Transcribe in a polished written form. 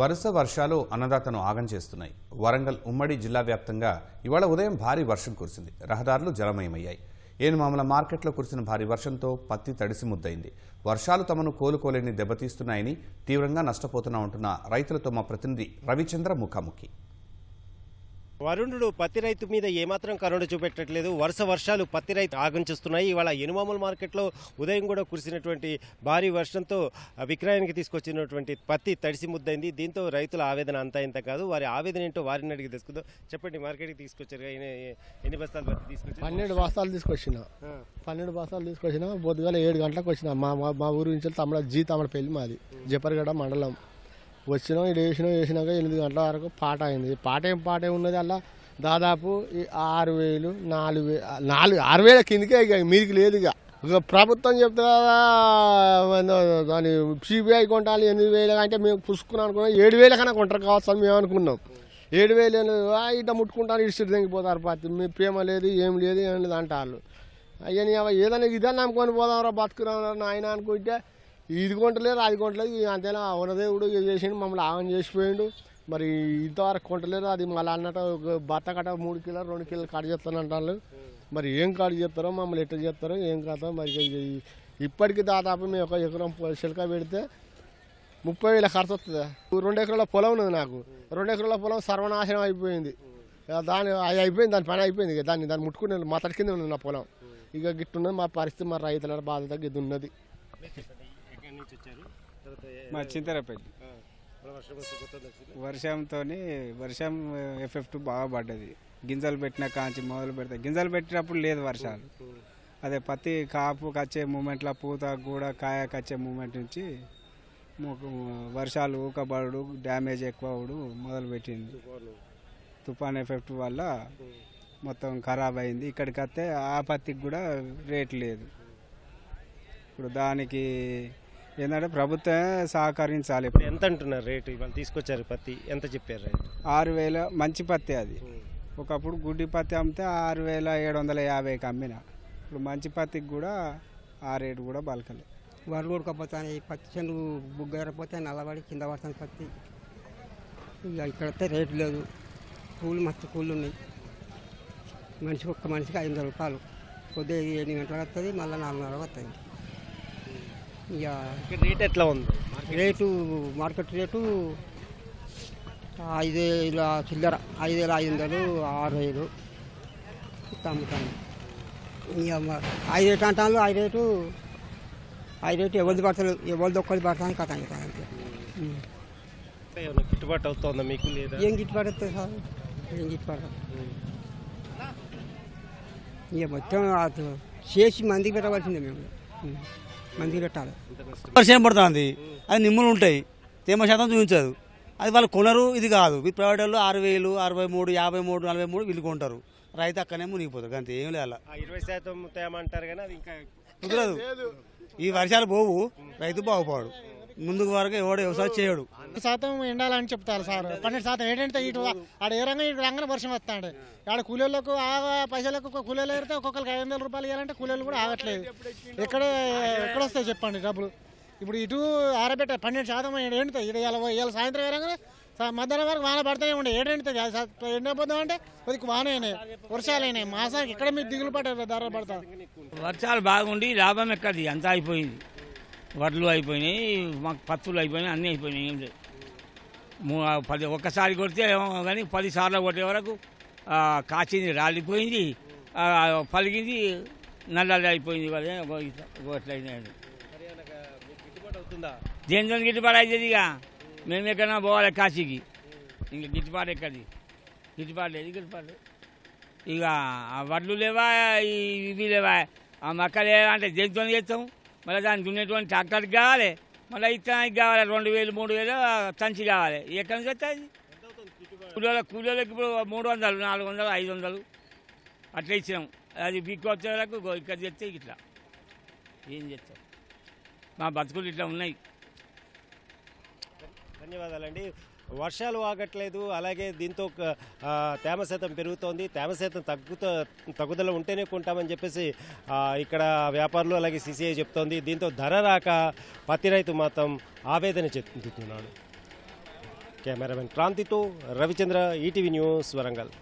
వరుస వర్షాలు అన్నదాతను ఆగం చేస్తున్నాయి. వరంగల్ ఉమ్మడి జిల్లా వ్యాప్తంగా ఇవాళ ఉదయం భారీ వర్షం కురిసింది. రహదారులు జలమయమయ్యాయి. ఏనుమామల మార్కెట్లో కురిసిన భారీ వర్షంతో పత్తి తడిసి ముద్దయింది. వర్షాలు తమను కోలుకోలేని దెబ్బతీస్తున్నాయని, తీవ్రంగా నష్టపోతున్నామంటున్న రైతులతో మా ప్రతినిధి రవిచంద్ర ముఖాముఖి. వరుణుడు పత్తి రైతు మీద ఏమాత్రం కరుణ చూపెట్టట్లేదు. వరుస వర్షాలు పత్తి రైతు ఆగంచేస్తున్నాయి. ఇవాళ ఎనుమామల మార్కెట్లో ఉదయం కూడా కురిసినటువంటి భారీ వర్షంతో విక్రయానికి తీసుకొచ్చినటువంటి పత్తి తడిసి ముద్దైంది. దీంతో రైతుల ఆవేదన అంతా ఇంత కాదు. వారి ఆవేదన ఏంటో వారిని అడిగి తెలుసుకుందాం. చెప్పండి, మార్కెట్కి తీసుకొచ్చారు, ఎన్ని బస్తాలు పత్తి తీసుకొచ్చారు? 12 బస్తాలు తీసుకొచ్చిన. 12 బస్తాలు తీసుకొచ్చిన. పొద్దుగాల 7 గంటలకు వచ్చిన. మా ఊరు నుంచి తమడ పెళ్లి మాది జపర్గడ మండలం. వచ్చినాం, ఇది వేసినాక 8 గంటల వరకు పాట అయింది. పాట ఉన్నది అలా దాదాపు 6,000 4,000 కిందకే ఇక మీదికి లేదు. ఇక ప్రభుత్వం చెప్తా దాని సిబిఐ కొంటాలి 8,000 అంటే మేము పుసుకున్నాం అనుకున్నాం. 7,000 కన్నా కొంటారు కావచ్చు అని మేము అనుకున్నాం. 7,000 ఇట్లా ముట్టుకుంటారు, ఇటు తెంగిపోతారు పత్తి. మీ ప్రేమ లేదు, ఏం లేదు అంటారు. అయ్యా ఏదైనా ఇదని నమ్ముకొని పోదాంరా బతుకురా నాయన అనుకుంటే ఇది కొంటలేదు, అది కొంటలేదు. అంతేనా వనదేవుడు చేసిండు, మమ్మల్ని ఆగం చేసిపోయిండు. మరి ఇంతవరకు కొంటలేదు. అది మళ్ళీ అన్నట్టు బత్త కట్ట 3 కిలోలు 2 కిలోలు కట్ చేస్తాను అంటారు. మరి ఏం కట్ చేస్తారో, మమ్మల్ని ఎట్లా చేస్తారో ఏం కాదో. మరి ఇప్పటికీ దాదాపు మేము 1 ఎకరం చిలక పెడితే 30,000 ఖర్చు వస్తుంది. 2 ఎకరాల పొలం ఉన్నది నాకు. 2 ఎకరాల పొలం సర్వనాశనం అయిపోయింది. అది అయిపోయింది, దాని పని అయిపోయింది. దాన్ని ముట్టుకునే మతడి కింద ఉన్నది నా పొలం. ఇక గిట్టున్నది మా పరిస్థితి. మా రైతుల బాధ్యత గిద్దు ఉన్నది. మా చింతరపల్లి వర్షం ఎఫెక్ట్ బాగా పడ్డది. గింజలు పెట్టిన కాంచి మొదలు పెడితే గింజలు పెట్టినప్పుడు లేదు వర్షాలు. అదే పత్తి కాపు కచ్చే మూమెంట్లో పూత కూడా కాయ కచ్చే మూమెంట్ నుంచి వర్షాలు ఊకబడు, డ్యామేజ్ ఎక్కువ అవడు మొదలు పెట్టింది. తుఫాన్ ఎఫెక్ట్ వల్ల మొత్తం ఖరాబ్ అయింది. ఇక్కడికి వస్తే ఆ పత్తికి కూడా రేట్ లేదు. ఇప్పుడు దానికి ఏంటంటే ప్రభుత్వం సహకరించాలి. ఎంత అంటున్నారు రేటు? ఇవాళ తీసుకొచ్చారు పత్తి ఎంత చెప్పారు రేటు? 6,000 మంచి పత్తి. అది ఒకప్పుడు గుడ్డి పత్తి అమ్మితే 6,750కి అమ్మిన. ఇప్పుడు మంచి పత్తికి కూడా ఆ రేటు కూడా బలకలేదు. వరలు ఉడకపోతాయి, పత్తి చెండు బుగ్గరపోతే నల్లబడి కింద పడుతుంది పత్తి. ఇక ఇక్కడ వస్తే రేటు లేదు. కూలి మస్తు కూళ్ళు ఉన్నాయి. ఒక్క మనిషికి 500 రూపాయలు. కొద్దిగా 7 గంటలకు వస్తుంది, మళ్ళీ 4:30 వస్తుంది. ఇక రేట్ ఎట్లా ఉంది? రేటు మార్కెట్ రేటు 5,000 చిల్లర, 5,500, 6,000 అమ్ముతాను. ఇక 5 రేటు అంటాను. 5 రేటు ఎవరిది పడతలేదు, ఎవరిది ఒక్కరిది పడతాను కథ. గిట్టుబాటు అవుతుందా మీకు? లేదా ఏం గిట్టుబాటు వస్తుంది సార్? ఏం గిట్టుబాటు? ఇక మొత్తం చేసి మందికి పెట్టవలసిందే. మేము మందికి పెట్టాలి. వర్షం పడుతుంది, అది నిమ్మలు ఉంటాయి, తేమ శాతం చూపించదు. అది వాళ్ళు కొనరు. ఇది కాదు, ఈ ప్రైవేట్ వాళ్ళు 6,000, 63, 53, 43 వీళ్ళు కొంటారు. రైతు అక్కడనే మునిగిపోతారు. అంతే, ఏం లేదు. 20% తేమ అంటారు కానీ అది ఇంకా కుదరదు. ఈ వర్షాలు పోవు, రైతు బాగుపడు. ముందుకు వరకు ఎవడు వ్యవసాయం చేయడు. 1% ఎండాలని చెప్తారు సార్. 12% ఏంటంటే ఇటు ఆడ ఏ రంగం ఇటు రంగం వర్షం వస్తాడు. ఆడ కూలీలకు పైసలకు కూలీలు ఎడితే ఒక్కొక్కరికి 500 రూపాయలు ఇవ్వాలంటే కూలీలు కూడా ఆగట్లేదు. ఎక్కడ వస్తాయి చెప్పండి డబ్బులు? ఇప్పుడు ఇటు ఆరబెట్ట 12% ఎండుతాయి. ఇవాళ సాయంత్రం ఏరంగానే మధ్యాహ్నం వరకు వాన పడుతూనే ఉండే. ఎండుతుంది ఎండపోదాం అంటే కొద్దిగా వాన అయినాయి, వర్షాలు అయినాయి. మాసానికి ఎక్కడ మీరు దిగులు పడ్డారు, ధర పడతారు. వర్షాలు బాగుండి లాభం ఎక్కది, అంతా అయిపోయింది. వడ్లు అయిపోయినాయి, మాకు పత్తులు అయిపోయినాయి, అన్నీ అయిపోయినాయి. ఏం లేదు, 1 కొడితే కానీ 10 సార్లు కొట్టే వరకు కాచింది రాలిపోయింది, పలిగింది, నల్లది అయిపోయింది. అట్లయినాయి. దేనితో గిట్టుబాటు అవుతుంది? ఇక మేము ఎక్కడైనా పోవాలి కాశీకి, ఇంకా గిట్టుబాటు ఎక్కడి? గిట్టుబాటు లేదు. ఇక ఆ వడ్లు లేవా, ఇవి లేవా, ఆ మక్క లేవా అంటే దేనితో చేస్తాం? మళ్ళీ దానికి ఉన్నటువంటి ట్రాక్టర్కి కావాలి, మళ్ళీ ఇత్తనానికి కావాలి, 2,000, 3,000 తంచి కావాలి. ఎక్కడి నుంచి వస్తుంది? కూలీలకు ఇప్పుడు 300, 400, 500 అట్లా ఇచ్చినాం. అది బిక్కు వచ్చే వరకు ఇక్కడ చేస్తే ఇట్లా ఏం చేస్తాం? మా బతుకులు ఇట్లా ఉన్నాయి. ధన్యవాదాలండి. వర్షాలు ఆగట్లేదు, అలాగే దీంతో తేమ శాతం పెరుగుతోంది. తేమ శాతం తగ్గుదల ఉంటేనే కొంటామని చెప్పేసి ఇక్కడ వ్యాపారులు అలాగే సిసిఐ చెప్తోంది. దీంతో ధర రాక పత్తి రైతు మాత్రం ఆవేదన చెందుతున్నాడు. కెమెరామెన్ క్రాంతితో రవిచంద్ర, ఈటీవీ న్యూస్, వరంగల్.